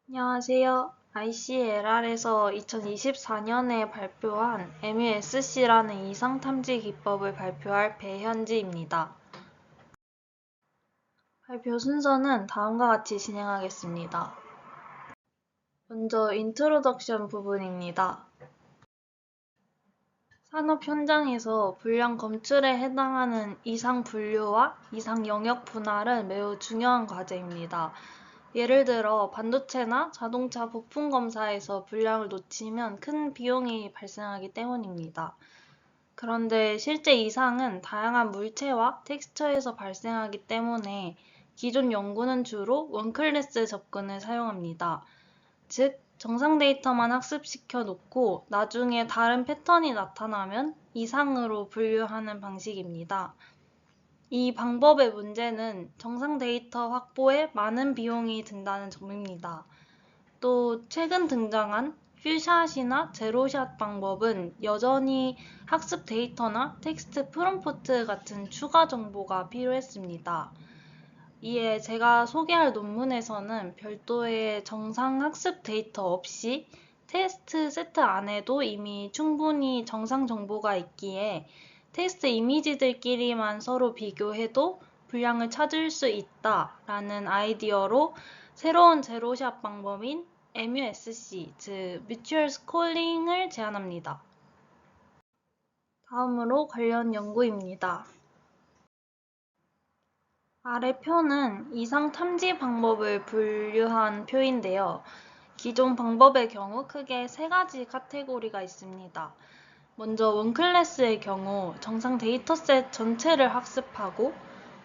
안녕하세요. ICLR에서 2024년에 발표한 MUSC라는 이상 탐지 기법을 발표할 배현지입니다. 발표 순서는 다음과 같이 진행하겠습니다. 먼저 인트로덕션 부분입니다. 산업 현장에서 불량 검출에 해당하는 이상 분류와 이상 영역 분할은 매우 중요한 과제입니다. 예를 들어 반도체나 자동차 부품 검사에서 불량을 놓치면 큰 비용이 발생하기 때문입니다. 그런데 실제 이상은 다양한 물체와 텍스처에서 발생하기 때문에 기존 연구는 주로 원클래스 접근을 사용합니다. 즉, 정상 데이터만 학습시켜 놓고 나중에 다른 패턴이 나타나면 이상으로 분류하는 방식입니다. 이 방법의 문제는 정상 데이터 확보에 많은 비용이 든다는 점입니다. 또 최근 등장한 퓨샷이나 제로샷 방법은 여전히 학습 데이터나 텍스트 프롬프트 같은 추가 정보가 필요했습니다. 이에 제가 소개할 논문에서는 별도의 정상 학습 데이터 없이 테스트 세트 안에도 이미 충분히 정상 정보가 있기에 테스트 이미지들끼리만 서로 비교해도 불량을 찾을 수 있다라는 아이디어로 새로운 제로샷 방법인 MUSC, 즉 Mutual Scoring을 제안합니다. 다음으로 관련 연구입니다. 아래 표는 이상 탐지 방법을 분류한 표인데요. 기존 방법의 경우 크게 세 가지 카테고리가 있습니다. 먼저 원클래스의 경우 정상 데이터셋 전체를 학습하고,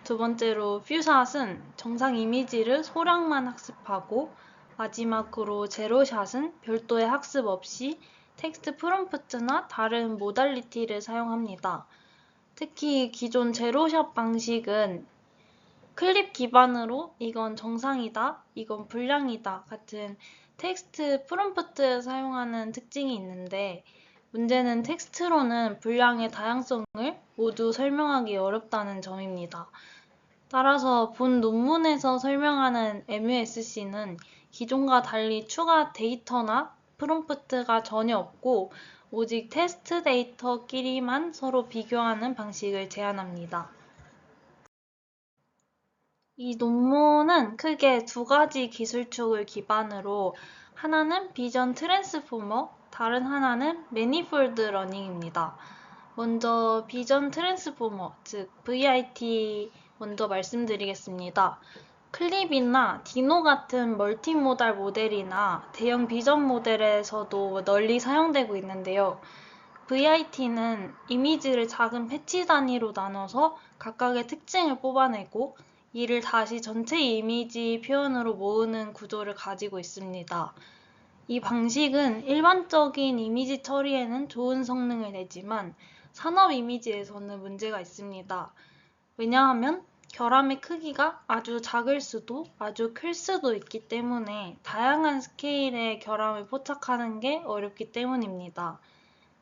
두 번째로 퓨샷은 정상 이미지를 소량만 학습하고, 마지막으로 제로샷은 별도의 학습 없이 텍스트 프롬프트나 다른 모달리티를 사용합니다. 특히 기존 제로샷 방식은 클립 기반으로 이건 정상이다, 이건 불량이다 같은 텍스트 프롬프트 사용하는 특징이 있는데, 문제는 텍스트로는 불량의 다양성을 모두 설명하기 어렵다는 점입니다. 따라서 본 논문에서 설명하는 MUSC는 기존과 달리 추가 데이터나 프롬프트가 전혀 없고 오직 테스트 데이터끼리만 서로 비교하는 방식을 제안합니다. 이 논문은 크게 두 가지 기술축을 기반으로 하나는 비전 트랜스포머, 다른 하나는 매니폴드 러닝입니다. 먼저 비전 트랜스포머, 즉 VIT 먼저 말씀드리겠습니다. 클립이나 디노 같은 멀티모달 모델이나 대형 비전 모델에서도 널리 사용되고 있는데요. VIT는 이미지를 작은 패치 단위로 나눠서 각각의 특징을 뽑아내고 이를 다시 전체 이미지 표현으로 모으는 구조를 가지고 있습니다. 이 방식은 일반적인 이미지 처리에는 좋은 성능을 내지만 산업 이미지에서는 문제가 있습니다. 왜냐하면 결함의 크기가 아주 작을 수도 아주 클 수도 있기 때문에 다양한 스케일의 결함을 포착하는 게 어렵기 때문입니다.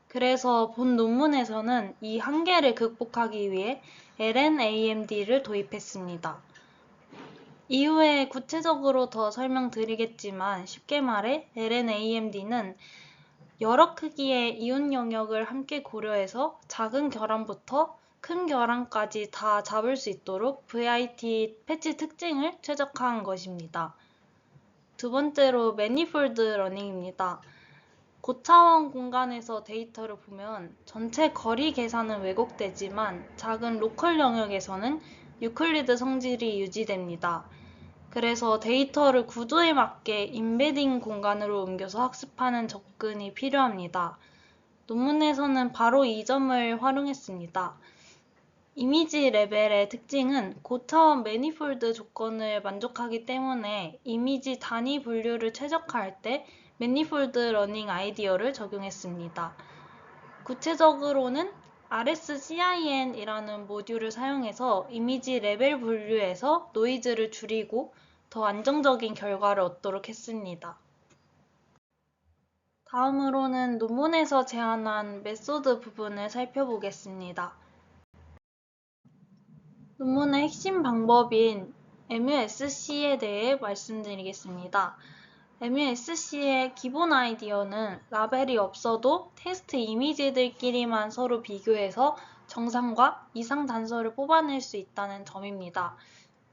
그래서 본 논문에서는 이 한계를 극복하기 위해 LNAMD를 도입했습니다. 이후에 구체적으로 더 설명드리겠지만 쉽게 말해 LNAMD는 여러 크기의 이온 영역을 함께 고려해서 작은 결함부터 큰 결함까지 다 잡을 수 있도록 VIT 패치 특징을 최적화한 것입니다. 두 번째로 매니폴드 러닝입니다. 고차원 공간에서 데이터를 보면 전체 거리 계산은 왜곡되지만 작은 로컬 영역에서는 유클리드 성질이 유지됩니다. 그래서 데이터를 구조에 맞게 임베딩 공간으로 옮겨서 학습하는 접근이 필요합니다. 논문에서는 바로 이 점을 활용했습니다. 이미지 레벨의 특징은 고차원 매니폴드 조건을 만족하기 때문에 이미지 단위 분류를 최적화할 때 매니폴드 러닝 아이디어를 적용했습니다. 구체적으로는 RSCIN이라는 모듈을 사용해서 이미지 레벨 분류에서 노이즈를 줄이고 더 안정적인 결과를 얻도록 했습니다. 다음으로는 논문에서 제안한 메소드 부분을 살펴보겠습니다. 논문의 핵심 방법인 MUSC에 대해 말씀드리겠습니다. MUSC의 기본 아이디어는 라벨이 없어도 테스트 이미지들끼리만 서로 비교해서 정상과 이상 단서를 뽑아낼 수 있다는 점입니다.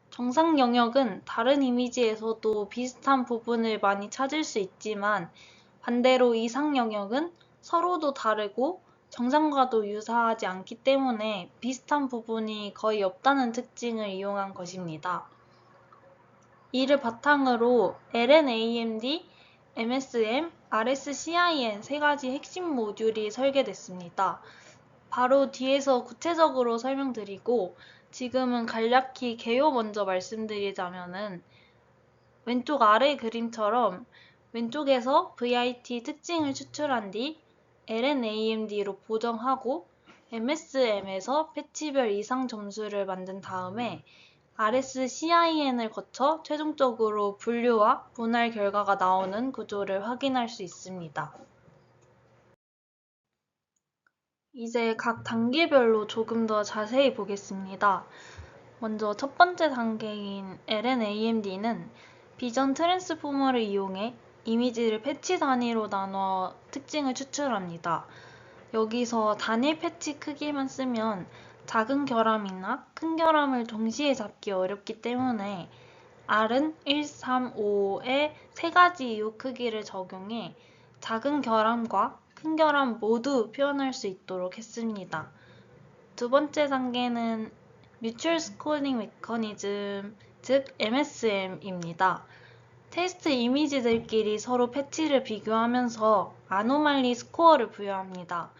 정상 영역은 다른 이미지에서도 비슷한 부분을 많이 찾을 수 있지만 반대로 이상 영역은 서로도 다르고 정상과도 유사하지 않기 때문에 비슷한 부분이 거의 없다는 특징을 이용한 것입니다. 이를 바탕으로 LNAMD, MSM, RSCIN 세 가지 핵심 모듈이 설계됐습니다. 바로 뒤에서 구체적으로 설명드리고 지금은 간략히 개요 먼저 말씀드리자면은 왼쪽 아래 그림처럼 왼쪽에서 VIT 특징을 추출한 뒤 LNAMD로 보정하고 MSM에서 패치별 이상 점수를 만든 다음에 RSCIN을 거쳐 최종적으로 분류와 분할 결과가 나오는 구조를 확인할 수 있습니다. 이제 각 단계별로 조금 더 자세히 보겠습니다. 먼저 첫 번째 단계인 LNAMD는 비전 트랜스포머를 이용해 이미지를 패치 단위로 나눠 특징을 추출합니다. 여기서 단일 패치 크기만 쓰면 작은 결함이나 큰 결함을 동시에 잡기 어렵기 때문에 R은 1, 3, 5의 세 가지 이유 크기를 적용해 작은 결함과 큰 결함 모두 표현할 수 있도록 했습니다. 두 번째 단계는 Mutual Scoring Mechanism, 즉 MSM입니다. 테스트 이미지들끼리 서로 패치를 비교하면서 아노말리 스코어를 부여합니다.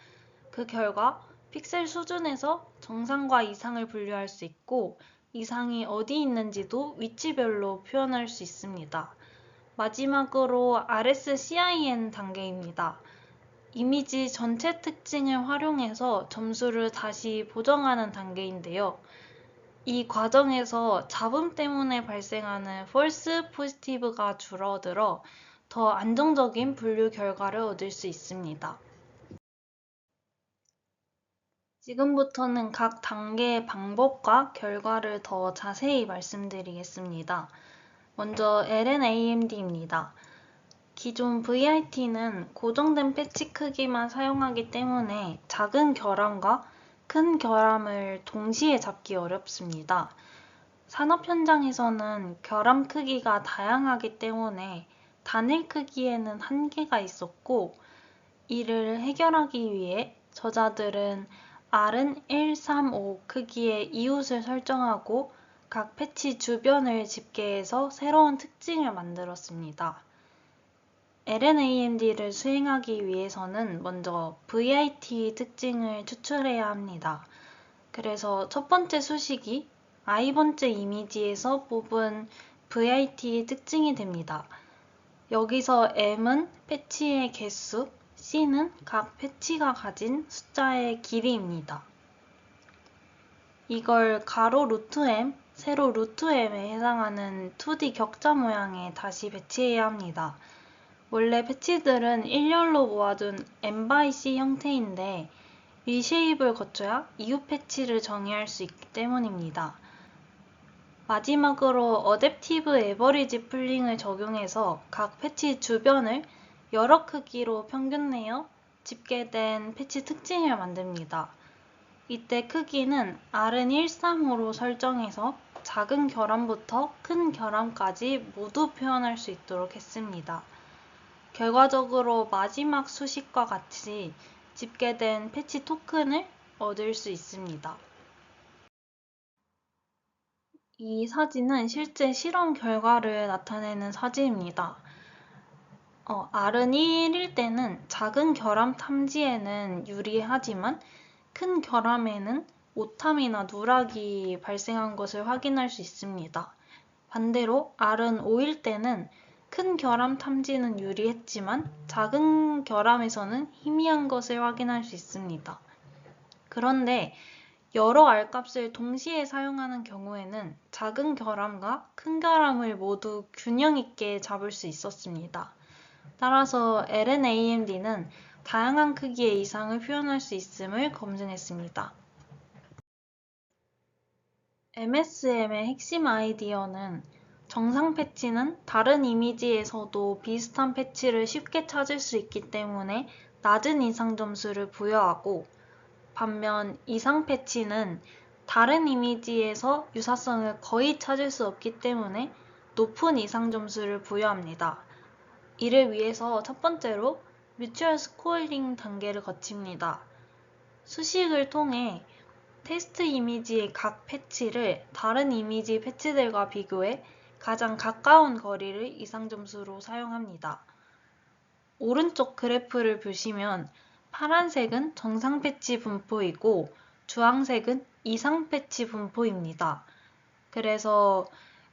그 결과 픽셀 수준에서 정상과 이상을 분류할 수 있고 이상이 어디 있는지도 위치별로 표현할 수 있습니다. 마지막으로 RSCIN 단계입니다. 이미지 전체 특징을 활용해서 점수를 다시 보정하는 단계인데요. 이 과정에서 잡음 때문에 발생하는 false positive가 줄어들어 더 안정적인 분류 결과를 얻을 수 있습니다. 지금부터는 각 단계의 방법과 결과를 더 자세히 말씀드리겠습니다. 먼저 LNAMD입니다. 기존 VIT는 고정된 패치 크기만 사용하기 때문에 작은 결함과 큰 결함을 동시에 잡기 어렵습니다. 산업 현장에서는 결함 크기가 다양하기 때문에 단일 크기에는 한계가 있었고, 이를 해결하기 위해 저자들은 R은 1, 3, 5 크기의 이웃을 설정하고 각 패치 주변을 집계해서 새로운 특징을 만들었습니다. LNAMD를 수행하기 위해서는 먼저 VIT 특징을 추출해야 합니다. 그래서 첫 번째 수식이 i번째 이미지에서 뽑은 VIT 특징이 됩니다. 여기서 M은 패치의 개수, C는 각 패치가 가진 숫자의 길이입니다. 이걸 가로 루트 M, 세로 루트 M에 해당하는 2D 격자 모양에 다시 배치해야 합니다. 원래 패치들은 일렬로 모아둔 M/C 형태인데 리쉐입을 거쳐야 이웃 패치를 정의할 수 있기 때문입니다. 마지막으로 어댑티브 에버리지 풀링을 적용해서 각 패치 주변을 여러 크기로 평균 내어 집계된 패치 특징을 만듭니다. 이때 크기는 R은 135로 설정해서 작은 결함부터 큰 결함까지 모두 표현할 수 있도록 했습니다. 결과적으로 마지막 수식과 같이 집계된 패치 토큰을 얻을 수 있습니다. 이 사진은 실제 실험 결과를 나타내는 사진입니다. R은 1일 때는 작은 결함 탐지에는 유리하지만 큰 결함에는 오탐이나 누락이 발생한 것을 확인할 수 있습니다. 반대로 R은 5일 때는 큰 결함 탐지는 유리했지만 작은 결함에서는 희미한 것을 확인할 수 있습니다. 그런데 여러 R값을 동시에 사용하는 경우에는 작은 결함과 큰 결함을 모두 균형 있게 잡을 수 있었습니다. 따라서 LNAMD는 다양한 크기의 이상을 표현할 수 있음을 검증했습니다. MSM의 핵심 아이디어는 정상 패치는 다른 이미지에서도 비슷한 패치를 쉽게 찾을 수 있기 때문에 낮은 이상 점수를 부여하고, 반면 이상 패치는 다른 이미지에서 유사성을 거의 찾을 수 없기 때문에 높은 이상 점수를 부여합니다. 이를 위해서 첫 번째로 뮤추얼 스코어링 단계를 거칩니다. 수식을 통해 테스트 이미지의 각 패치를 다른 이미지 패치들과 비교해 가장 가까운 거리를 이상 점수로 사용합니다. 오른쪽 그래프를 보시면 파란색은 정상 패치 분포이고 주황색은 이상 패치 분포입니다. 그래서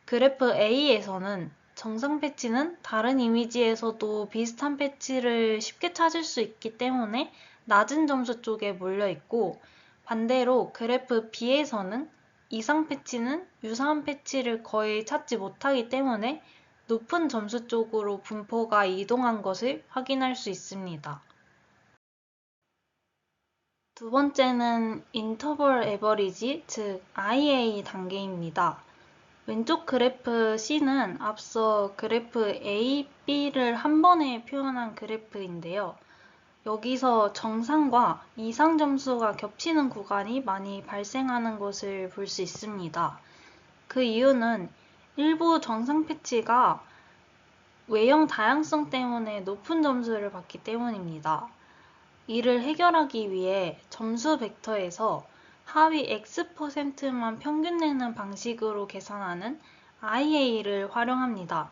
그래프 A에서는 정상 패치는 다른 이미지에서도 비슷한 패치를 쉽게 찾을 수 있기 때문에 낮은 점수 쪽에 몰려 있고, 반대로 그래프 B에서는 이상 패치는 유사한 패치를 거의 찾지 못하기 때문에 높은 점수 쪽으로 분포가 이동한 것을 확인할 수 있습니다. 두 번째는 인터벌 에버리지, 즉 IA 단계입니다. 왼쪽 그래프 C는 앞서 그래프 A, B를 한 번에 표현한 그래프인데요. 여기서 정상과 이상 점수가 겹치는 구간이 많이 발생하는 것을 볼 수 있습니다. 그 이유는 일부 정상 패치가 외형 다양성 때문에 높은 점수를 받기 때문입니다. 이를 해결하기 위해 점수 벡터에서 하위 X%만 평균 내는 방식으로 계산하는 IA를 활용합니다.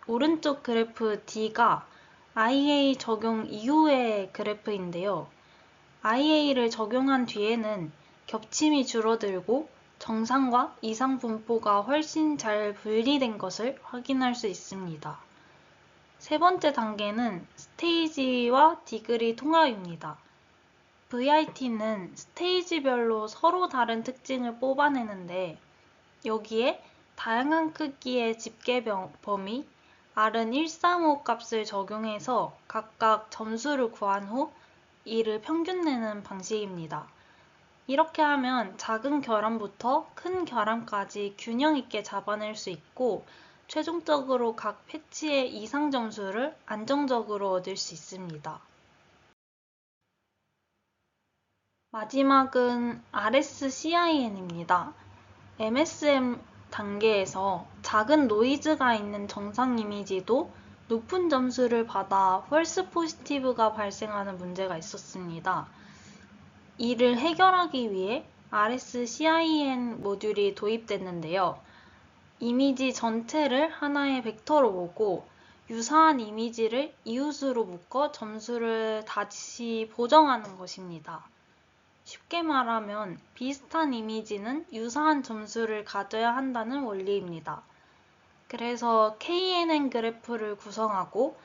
오른쪽 그래프 D가 IA 적용 이후의 그래프인데요. IA를 적용한 뒤에는 겹침이 줄어들고 정상과 이상 분포가 훨씬 잘 분리된 것을 확인할 수 있습니다. 세 번째 단계는 스테이지와 디그리 통합입니다. VIT는 스테이지별로 서로 다른 특징을 뽑아내는데, 여기에 다양한 크기의 집계 범위, R은 135 값을 적용해서 각각 점수를 구한 후 이를 평균 내는 방식입니다. 이렇게 하면 작은 결함부터 큰 결함까지 균형 있게 잡아낼 수 있고, 최종적으로 각 패치의 이상 점수를 안정적으로 얻을 수 있습니다. 마지막은 RSCIN입니다. MSM 단계에서 작은 노이즈가 있는 정상 이미지도 높은 점수를 받아 펄스 포지티브가 발생하는 문제가 있었습니다. 이를 해결하기 위해 RSCIN 모듈이 도입됐는데요. 이미지 전체를 하나의 벡터로 보고 유사한 이미지를 이웃으로 묶어 점수를 다시 보정하는 것입니다. 쉽게 말하면 비슷한 이미지는 유사한 점수를 가져야 한다는 원리입니다. 그래서 KNN 그래프를 구성하고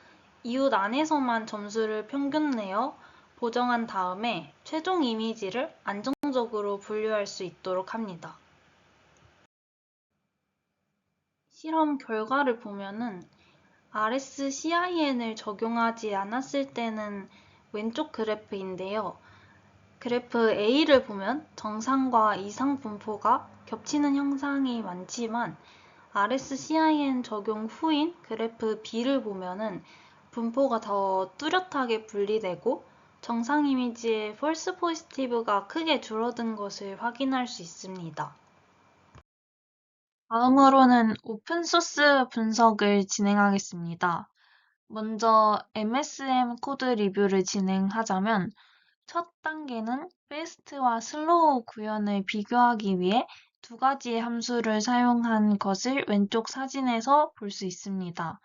이웃 안에서만 점수를 평균 내어 보정한 다음에 최종 이미지를 안정적으로 분류할 수 있도록 합니다. 실험 결과를 보면은 RSCIN을 적용하지 않았을 때는 왼쪽 그래프인데요. 그래프 A를 보면 정상과 이상 분포가 겹치는 형상이 많지만 RSCIN 적용 후인 그래프 B를 보면은 분포가 더 뚜렷하게 분리되고 정상 이미지의 펄스 포지티브가 크게 줄어든 것을 확인할 수 있습니다. 다음으로는 오픈소스 분석을 진행하겠습니다. 먼저 MSM 코드 리뷰를 진행하자면 첫 단계는 패스트와 슬로우 구현을 비교하기 위해 두 가지 함수를 사용한 것을 왼쪽 사진에서 볼 수 있습니다.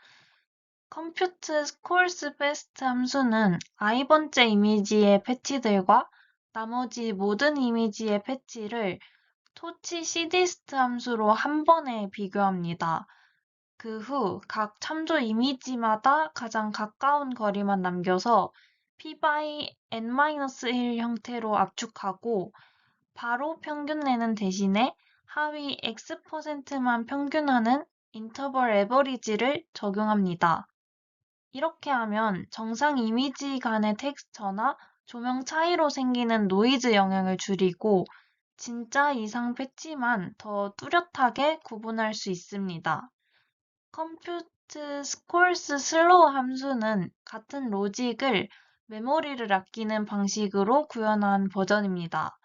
Compute Scores Fast 함수는 i번째 이미지의 패치들과 나머지 모든 이미지의 패치를 토치 cdist 함수로 한 번에 비교합니다. 그 후 각 참조 이미지마다 가장 가까운 거리만 남겨서 p by n-1 형태로 압축하고 바로 평균 내는 대신에 하위 x%만 평균하는 인터벌 에버리지를 적용합니다. 이렇게 하면 정상 이미지 간의 텍스처나 조명 차이로 생기는 노이즈 영향을 줄이고 진짜 이상 패치만 더 뚜렷하게 구분할 수 있습니다. compute scores slow 함수는 같은 로직을 메모리를 아끼는 방식으로 구현한 버전입니다.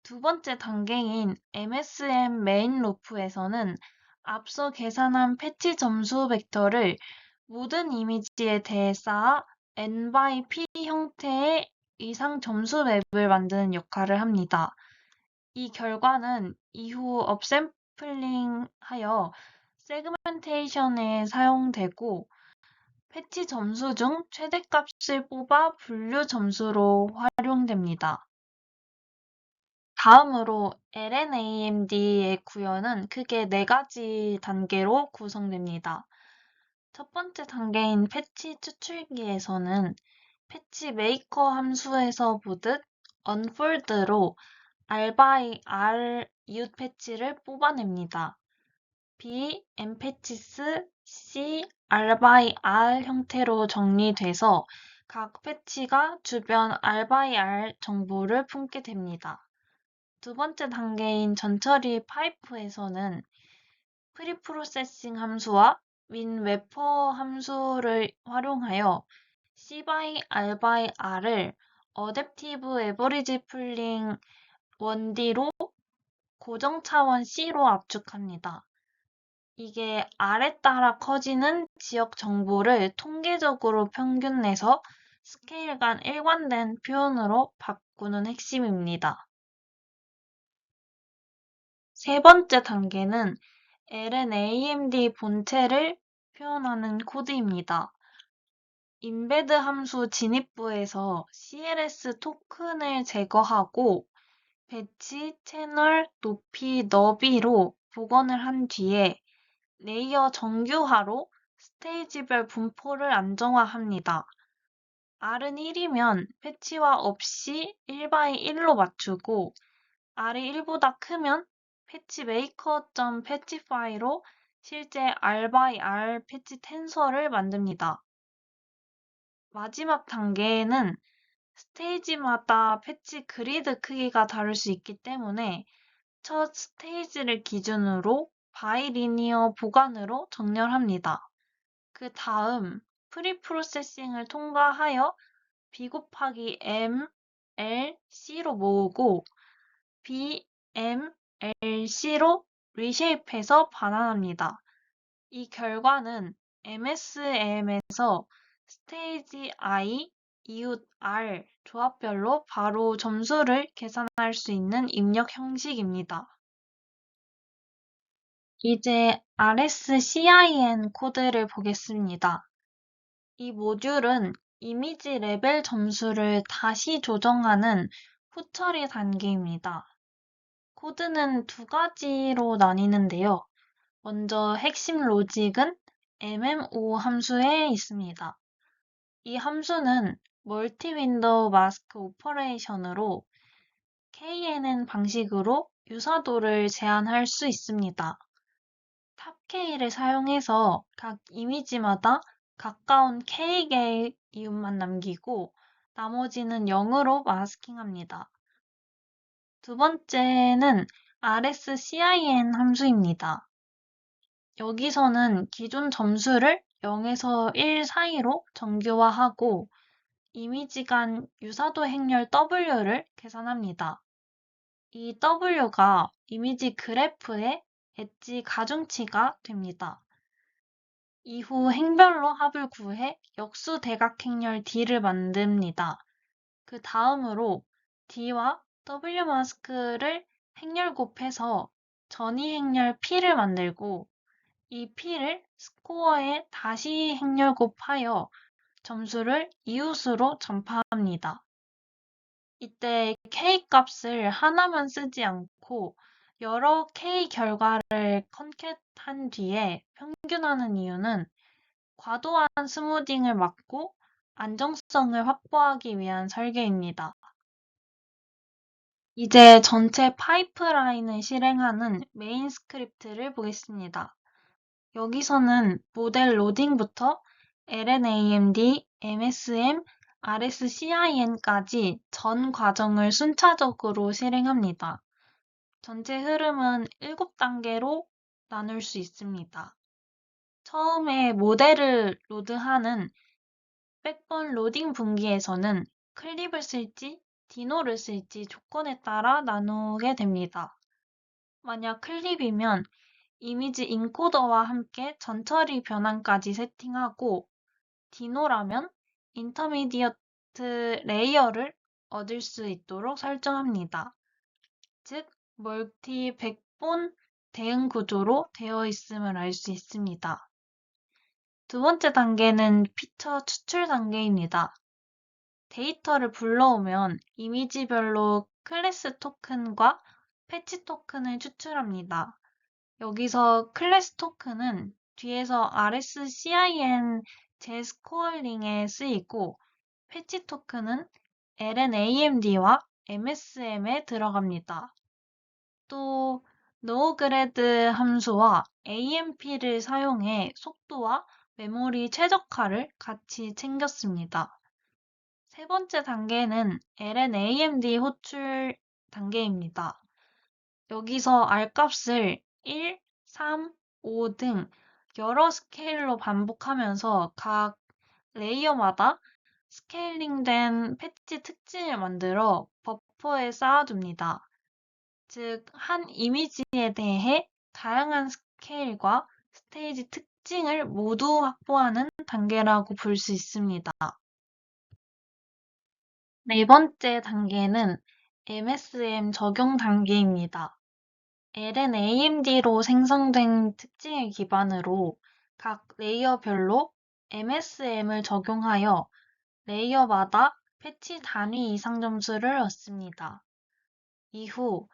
두 번째 단계인 MSM 메인 루프에서는 앞서 계산한 패치 점수 벡터를 모든 이미지에 대해 쌓아 n by p 형태의 이상 점수 맵을 만드는 역할을 합니다. 이 결과는 이후 업샘플링하여 세그멘테이션에 사용되고 패치 점수 중 최대값을 뽑아 분류 점수로 활용됩니다. 다음으로 LNAMD의 구현은 크게 4가지 단계로 구성됩니다. 첫 번째 단계인 패치 추출기에서는 패치 메이커 함수에서 보듯 unfold로 r by r 이웃 패치를 뽑아냅니다. B, m 패치스, C, r by r 형태로 정리돼서 각 패치가 주변 r by r 정보를 품게 됩니다. 두 번째 단계인 전처리 파이프에서는 프리프로세싱 함수와 윈웨퍼 함수를 활용하여 C by R by R을 어댑티브 에버리지 풀링 1D로 고정 차원 C로 압축합니다. 이게 R에 따라 커지는 지역 정보를 통계적으로 평균 내서 스케일 간 일관된 표현으로 바꾸는 핵심입니다. 세 번째 단계는 LNAMD 본체를 표현하는 코드입니다. 인베드 함수 진입부에서 CLS 토큰을 제거하고 배치, 채널, 높이, 너비로 복원을 한 뒤에 레이어 정규화로 스테이지별 분포를 안정화합니다. R은 1이면 패치화 없이 1x1로 맞추고 R이 1보다 크면 패치 maker.patchify로 실제 R by R 패치 텐서를 만듭니다. 마지막 단계에는 스테이지마다 패치 그리드 크기가 다를 수 있기 때문에 첫 스테이지를 기준으로 바이리니어 보관으로 정렬합니다. 그 다음 프리프로세싱을 통과하여 B 곱하기 M, L, C로 모으고 B, M, L, C로 리쉐입해서 반환합니다. 이 결과는 MSM에서 스테이지 I, 이웃 R 조합별로 바로 점수를 계산할 수 있는 입력 형식입니다. 이제 RSCIN 코드를 보겠습니다. 이 모듈은 이미지 레벨 점수를 다시 조정하는 후처리 단계입니다. 코드는 두 가지로 나뉘는데요. 먼저 핵심 로직은 MMO 함수에 있습니다. 이 함수는 멀티 윈도우 마스크 오퍼레이션으로 KNN 방식으로 유사도를 제한할 수 있습니다. 탑K를 사용해서 각 이미지마다 가까운 K개의 이웃만 남기고 나머지는 0으로 마스킹합니다. 두 번째는 RSCIN 함수입니다. 여기서는 기존 점수를 0에서 1 사이로 정규화하고 이미지 간 유사도 행렬 W를 계산합니다. 이 W가 이미지 그래프의 엣지 가중치가 됩니다. 이후 행별로 합을 구해 역수 대각 행렬 D를 만듭니다. 그 다음으로 D와 W 마스크를 행렬 곱해서 전이 행렬 P를 만들고 이 P를 스코어에 다시 행렬 곱하여 점수를 이웃으로 전파합니다. 이때 K 값을 하나만 쓰지 않고 여러 K 결과를 컨캣한 뒤에 평균하는 이유는 과도한 스무딩을 막고 안정성을 확보하기 위한 설계입니다. 이제 전체 파이프라인을 실행하는 메인 스크립트를 보겠습니다. 여기서는 모델 로딩부터 LNAMD, MSM, RSCIN까지 전 과정을 순차적으로 실행합니다. 전체 흐름은 7단계로 나눌 수 있습니다. 처음에 모델을 로드하는 백번 로딩 분기에서는 클립을 쓸지 디노를 쓸지 조건에 따라 나누게 됩니다. 만약 클립이면 이미지 인코더와 함께 전처리 변환까지 세팅하고 디노라면 인터미디어트 레이어를 얻을 수 있도록 설정합니다. 즉, 멀티 100본 대응 구조로 되어 있음을 알 수 있습니다. 두 번째 단계는 피처 추출 단계입니다. 데이터를 불러오면 이미지별로 클래스 토큰과 패치 토큰을 추출합니다. 여기서 클래스 토큰은 뒤에서 RSCIN 제스코어링에 쓰이고 패치 토큰은 LNAMD와 MSM에 들어갑니다. 또 노그레드 함수와 AMP를 사용해 속도와 메모리 최적화를 같이 챙겼습니다. 세 번째 단계는 LNAMD 호출 단계입니다. 여기서 R값을 1, 3, 5 등 여러 스케일로 반복하면서 각 레이어마다 스케일링된 패치 특징을 만들어 버퍼에 쌓아둡니다. 즉, 한 이미지에 대해 다양한 스케일과 스테이지 특징을 모두 확보하는 단계라고 볼 수 있습니다. 네 번째 단계는 MSM 적용 단계입니다. LNAMD로 생성된 특징을 기반으로 각 레이어별로 MSM을 적용하여 레이어마다 패치 단위 이상 점수를 얻습니다. 이후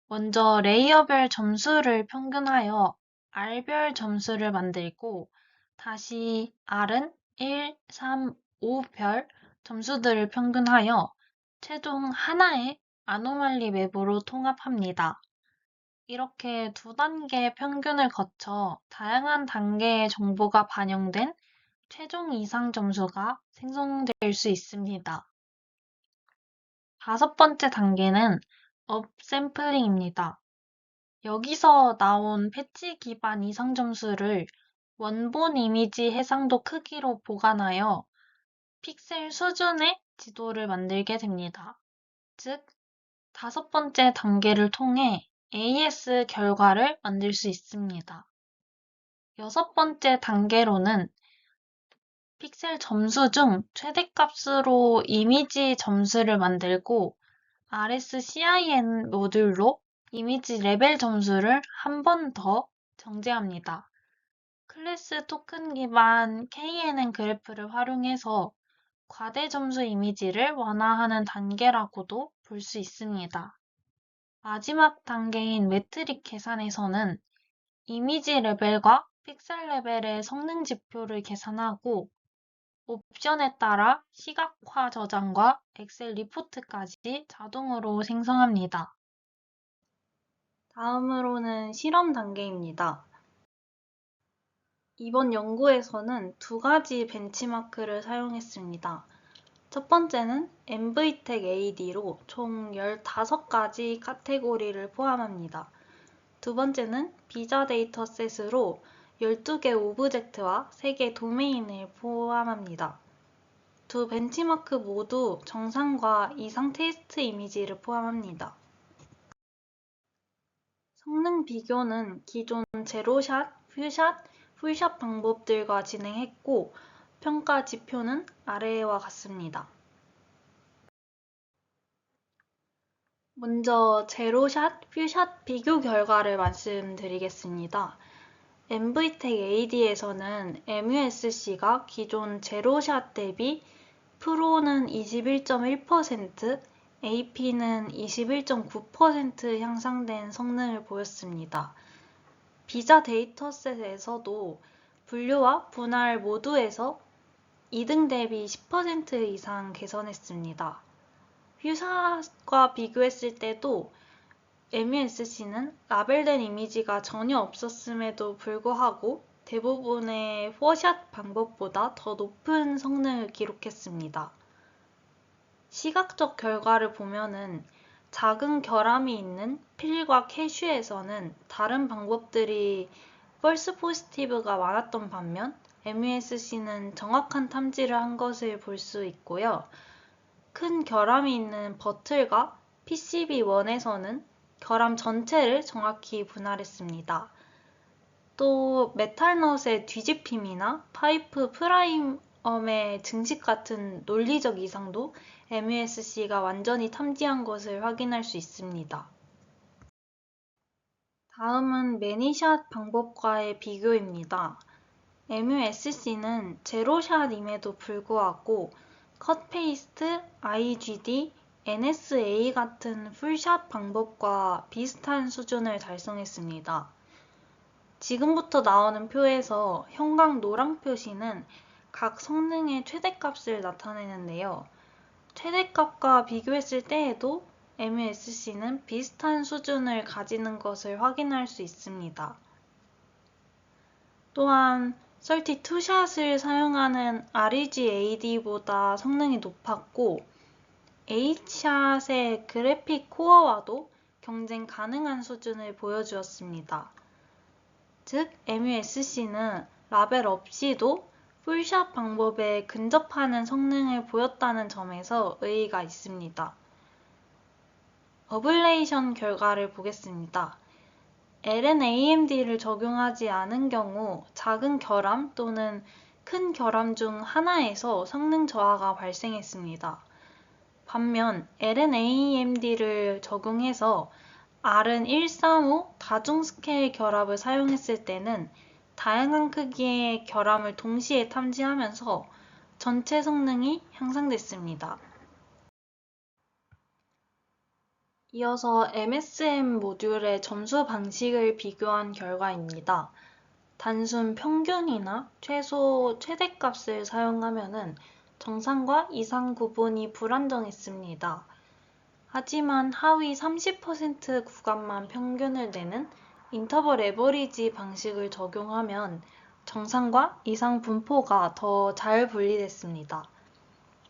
먼저 레이어별 점수를 평균하여 R별 점수를 만들고 다시 R은 1, 3, 5별 점수들을 평균하여 최종 하나의 아노말리 맵으로 통합합니다. 이렇게 두 단계 평균을 거쳐 다양한 단계의 정보가 반영된 최종 이상 점수가 생성될 수 있습니다. 다섯 번째 단계는 업샘플링입니다. 여기서 나온 패치 기반 이상 점수를 원본 이미지 해상도 크기로 보관하여 픽셀 수준의 지도를 만들게 됩니다. 즉, 다섯 번째 단계를 통해 AS 결과를 만들 수 있습니다. 여섯 번째 단계로는 픽셀 점수 중 최대값으로 이미지 점수를 만들고 RSCIN 모듈로 이미지 레벨 점수를 한 번 더 정제합니다. 클래스 토큰 기반 KNN 그래프를 활용해서 과대 점수 이미지를 완화하는 단계라고도 볼 수 있습니다. 마지막 단계인 매트릭 계산에서는 이미지 레벨과 픽셀 레벨의 성능 지표를 계산하고 옵션에 따라 시각화 저장과 엑셀 리포트까지 자동으로 생성합니다. 다음으로는 실험 단계입니다. 이번 연구에서는 두 가지 벤치마크를 사용했습니다. 첫 번째는 MVTech AD로 총 15가지 카테고리를 포함합니다. 두 번째는 비자 데이터셋으로 12개 오브젝트와 3개 도메인을 포함합니다. 두 벤치마크 모두 정상과 이상 테스트 이미지를 포함합니다. 성능 비교는 기존 제로샷, 퓨샷, 풀샷 방법들과 진행했고 평가 지표는 아래와 같습니다. 먼저 제로샷, 퓨샷 비교 결과를 말씀드리겠습니다. MVTech AD에서는 MUSC가 기존 제로샷 대비 프로는 21.1%, AP는 21.9% 향상된 성능을 보였습니다. 비자 데이터셋에서도 분류와 분할 모두에서 2등 대비 10% 이상 개선했습니다. 퓨샷과 비교했을 때도 MUSC는 라벨된 이미지가 전혀 없었음에도 불구하고 대부분의 포샷 방법보다 더 높은 성능을 기록했습니다. 시각적 결과를 보면은 작은 결함이 있는 필과 캐슈에서는 다른 방법들이 펄스 포지티브가 많았던 반면 MUSC는 정확한 탐지를 한 것을 볼 수 있고요. 큰 결함이 있는 버틀과 PCB1에서는 결함 전체를 정확히 분할했습니다. 또 메탈넛의 뒤집힘이나 파이프 프라임엄의 증식 같은 논리적 이상도 MUSC가 완전히 탐지한 것을 확인할 수 있습니다. 다음은 매니샷 방법과의 비교입니다. MUSC는 제로샷임에도 불구하고 컷 페이스트, IGD, NSA 같은 풀샷 방법과 비슷한 수준을 달성했습니다. 지금부터 나오는 표에서 형광 노랑 표시는 각 성능의 최대값을 나타내는데요. 최대값과 비교했을 때에도 MUSC는 비슷한 수준을 가지는 것을 확인할 수 있습니다. 또한 32샷을 사용하는 REG-AD보다 성능이 높았고 8샷의 그래픽 코어와도 경쟁 가능한 수준을 보여주었습니다. 즉, MUSC는 라벨 없이도 풀샷 방법에 근접하는 성능을 보였다는 점에서 의의가 있습니다. 어블레이션 결과를 보겠습니다. LNAMD를 적용하지 않은 경우 작은 결함 또는 큰 결함 중 하나에서 성능 저하가 발생했습니다. 반면 LNAMD를 적용해서 Rn135 다중 스케일 결합을 사용했을 때는 다양한 크기의 결함을 동시에 탐지하면서 전체 성능이 향상됐습니다. 이어서 MSM 모듈의 점수 방식을 비교한 결과입니다. 단순 평균이나 최소 최대값을 사용하면 정상과 이상 구분이 불안정했습니다. 하지만 하위 30% 구간만 평균을 내는 인터벌 에버리지 방식을 적용하면 정상과 이상 분포가 더 잘 분리됐습니다.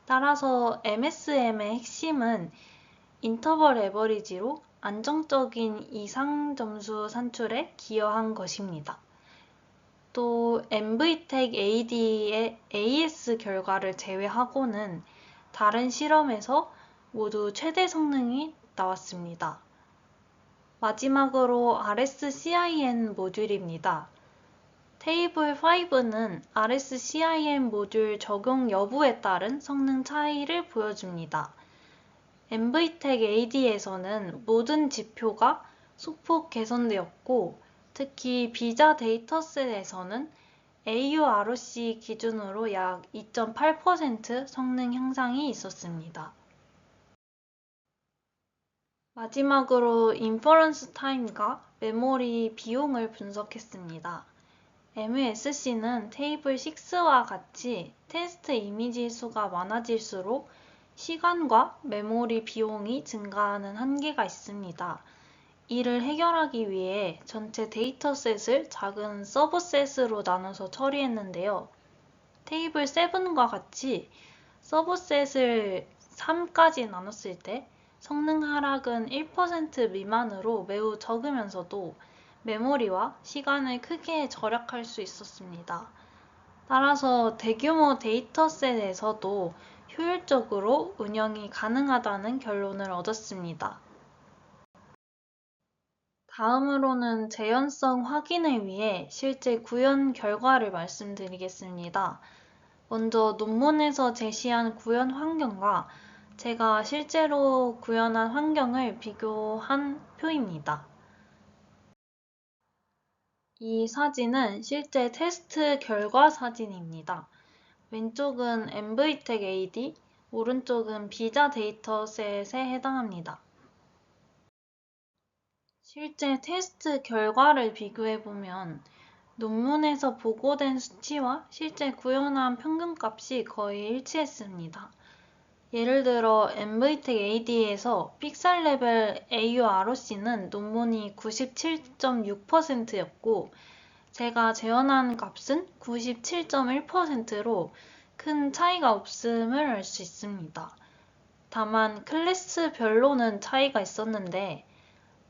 따라서 MSM의 핵심은 인터벌 에버리지로 안정적인 이상 점수 산출에 기여한 것입니다. 또 MVTech AD의 AS 결과를 제외하고는 다른 실험에서 모두 최대 성능이 나왔습니다. 마지막으로 RSCIN 모듈입니다. 테이블 5는 RSCIN 모듈 적용 여부에 따른 성능 차이를 보여줍니다. MVTech AD에서는 모든 지표가 소폭 개선되었고 특히 비자 데이터셋에서는 AURC 기준으로 약 2.8% 성능 향상이 있었습니다. 마지막으로 인퍼런스 타임과 메모리 비용을 분석했습니다. MUSC는 테이블 6와 같이 테스트 이미지 수가 많아질수록 시간과 메모리 비용이 증가하는 한계가 있습니다. 이를 해결하기 위해 전체 데이터셋을 작은 서브셋으로 나눠서 처리했는데요. 테이블 7과 같이 서브셋을 3까지 나눴을 때 성능 하락은 1% 미만으로 매우 적으면서도 메모리와 시간을 크게 절약할 수 있었습니다. 따라서 대규모 데이터셋에서도 효율적으로 운영이 가능하다는 결론을 얻었습니다. 다음으로는 재현성 확인을 위해 실제 구현 결과를 말씀드리겠습니다. 먼저 논문에서 제시한 구현 환경과 제가 실제로 구현한 환경을 비교한 표입니다. 이 사진은 실제 테스트 결과 사진입니다. 왼쪽은 MVTech AD, 오른쪽은 비자 데이터셋에 해당합니다. 실제 테스트 결과를 비교해보면 논문에서 보고된 수치와 실제 구현한 평균값이 거의 일치했습니다. 예를 들어 MVTech AD에서 픽셀 레벨 AUROC는 논문이 97.6%였고 제가 재현한 값은 97.1%로 큰 차이가 없음을 알 수 있습니다. 다만 클래스별로는 차이가 있었는데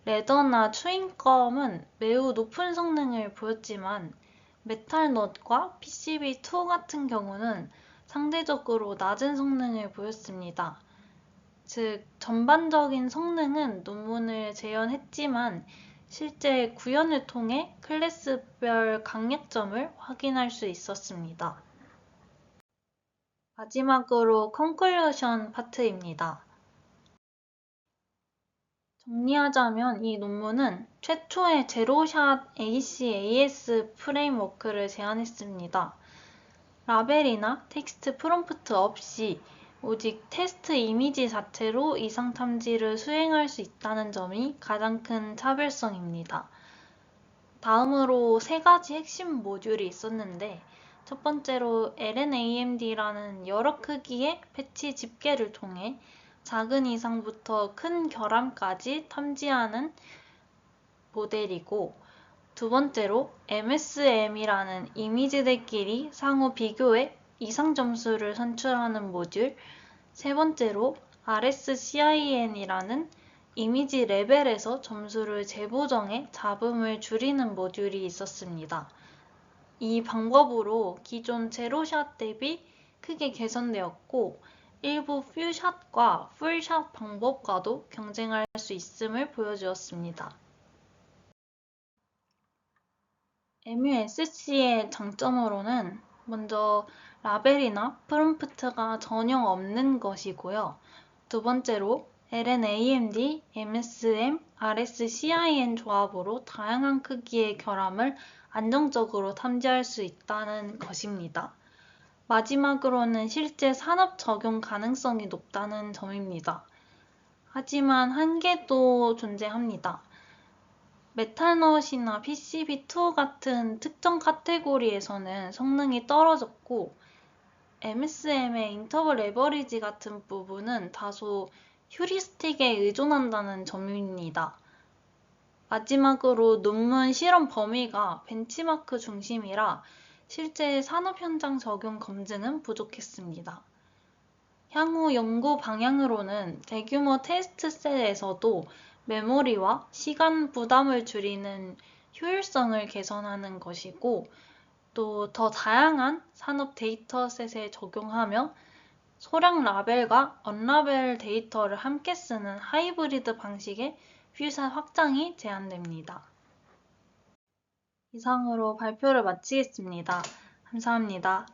레더나 추잉검은 매우 높은 성능을 보였지만 메탈넛과 PCB2 같은 경우는 상대적으로 낮은 성능을 보였습니다. 즉, 전반적인 성능은 논문을 재현했지만 실제 구현을 통해 클래스별 강약점을 확인할 수 있었습니다. 마지막으로 컨클루션 파트입니다. 정리하자면 이 논문은 최초의 제로샷 ACAS 프레임워크를 제안했습니다. 라벨이나 텍스트 프롬프트 없이 오직 테스트 이미지 자체로 이상 탐지를 수행할 수 있다는 점이 가장 큰 차별성입니다. 다음으로 세 가지 핵심 모듈이 있었는데 첫 번째로 LNAMD라는 여러 크기의 패치 집계를 통해 작은 이상부터 큰 결함까지 탐지하는 모델이고, 두 번째로 MSM이라는 이미지들끼리 상호 비교해 이상 점수를 산출하는 모듈, 세 번째로 RSCIN이라는 이미지 레벨에서 점수를 재보정해 잡음을 줄이는 모듈이 있었습니다. 이 방법으로 기존 제로샷 대비 크게 개선되었고, 일부 퓨샷과 풀샷 방법과도 경쟁할 수 있음을 보여주었습니다. MUSC의 장점으로는 먼저 라벨이나 프롬프트가 전혀 없는 것이고요. 두 번째로 LNAMD, MSM, RSCIN 조합으로 다양한 크기의 결함을 안정적으로 탐지할 수 있다는 것입니다. 마지막으로는 실제 산업 적용 가능성이 높다는 점입니다. 하지만 한계도 존재합니다. 메탈넛이나 PCB2 같은 특정 카테고리에서는 성능이 떨어졌고, MSM의 인터벌 에버리지 같은 부분은 다소 휴리스틱에 의존한다는 점입니다. 마지막으로 논문 실험 범위가 벤치마크 중심이라 실제 산업 현장 적용 검증은 부족했습니다. 향후 연구 방향으로는 대규모 테스트셋에서도 메모리와 시간 부담을 줄이는 효율성을 개선하는 것이고, 또 더 다양한 산업 데이터셋에 적용하며 소량 라벨과 언라벨 데이터를 함께 쓰는 하이브리드 방식의 퓨샷 확장이 제안됩니다. 이상으로 발표를 마치겠습니다. 감사합니다.